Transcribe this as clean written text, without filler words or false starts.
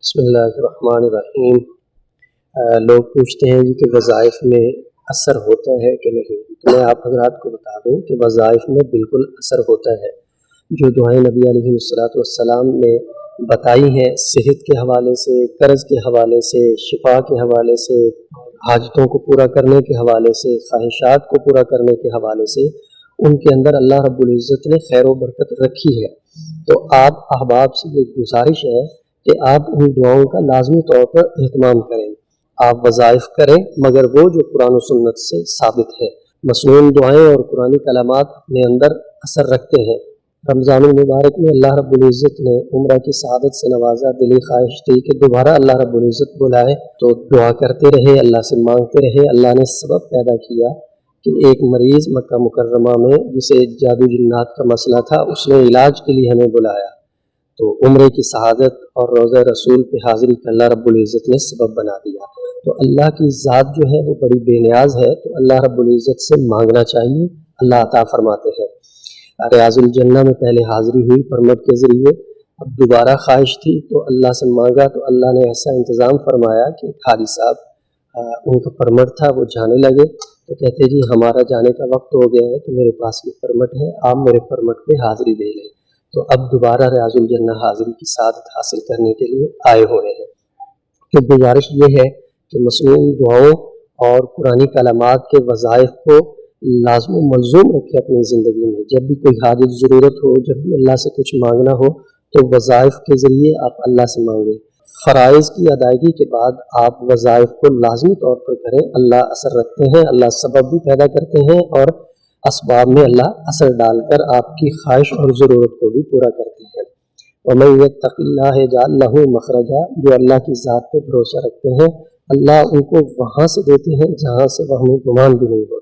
بسم اللہ الرحمن الرحیم۔ لوگ پوچھتے ہیں کہ وظائف میں اثر ہوتا ہے کہ نہیں، تو میں آپ حضرات کو بتا دوں کہ وظائف میں بالکل اثر ہوتا ہے۔ جو دعائیں نبی علیہ السلام نے بتائی ہیں صحت کے حوالے سے، قرض کے حوالے سے، شفا کے حوالے سے، حاجتوں کو پورا کرنے کے حوالے سے، خواہشات کو پورا کرنے کے حوالے سے، ان کے اندر اللہ رب العزت نے خیر و برکت رکھی ہے۔ تو آپ احباب سے یہ گزارش ہے کہ آپ ان دعاؤں کا لازمی طور پر اہتمام کریں، آپ وظائف کریں، مگر وہ جو قرآن و سنت سے ثابت ہے۔ مصنون دعائیں اور قرآنی کلمات اپنے اندر اثر رکھتے ہیں۔ رمضان المبارک میں اللہ رب العزت نے عمرہ کی سعادت سے نوازا، دلی خواہش تھی کہ دوبارہ اللہ رب العزت بلائے تو دعا کرتے رہے، اللہ سے مانگتے رہے۔ اللہ نے سبب پیدا کیا کہ ایک مریض مکہ مکرمہ میں جسے جادو جنات کا مسئلہ تھا، اس نے علاج کے لیے ہمیں بلایا، تو عمرے کی سعادت اور روضہ رسول پہ حاضری کا اللہ رب العزت نے سبب بنا دیا۔ تو اللہ کی ذات جو ہے وہ بڑی بے نیاز ہے، تو اللہ رب العزت سے مانگنا چاہیے، اللہ عطا فرماتے ہیں۔ ریاض الجنہ میں پہلے حاضری ہوئی پرمٹ کے ذریعے، اب دوبارہ خواہش تھی تو اللہ سے مانگا، تو اللہ نے ایسا انتظام فرمایا کہ حاجی صاحب ان کا پرمٹ تھا، وہ جانے لگے، تو کہتے جی ہمارا جانے کا وقت ہو گیا ہے، تو میرے پاس یہ پرمٹ ہے، آپ میرے پرمٹ پہ حاضری دے لیں۔ تو اب دوبارہ ریاض الجنہ حاضری کی سعادت حاصل کرنے کے لیے آئے ہوئے ہیں۔ تو گزارش یہ ہے کہ مصنون دعاؤں اور قرآنی کلمات کے وظائف کو لازم و ملزوم رکھے اپنی زندگی میں۔ جب بھی کوئی حاجت ضرورت ہو، جب بھی اللہ سے کچھ مانگنا ہو، تو وظائف کے ذریعے آپ اللہ سے مانگیں۔ فرائض کی ادائیگی کے بعد آپ وظائف کو لازمی طور پر کریں، اللہ اثر رکھتے ہیں، اللہ سبب بھی پیدا کرتے ہیں، اور اسباب میں اللہ اثر ڈال کر آپ کی خواہش اور ضرورت کو بھی پورا کرتے ہیں۔ وَمَن يَتَّقِ اللَّهَ يَجْعَل لَّهُ مَخْرَجًا، جو اللہ کی ذات پہ بھروسہ رکھتے ہیں، اللہ ان کو وہاں سے دیتے ہیں جہاں سے وہم گمان بھی نہیں ہوتا۔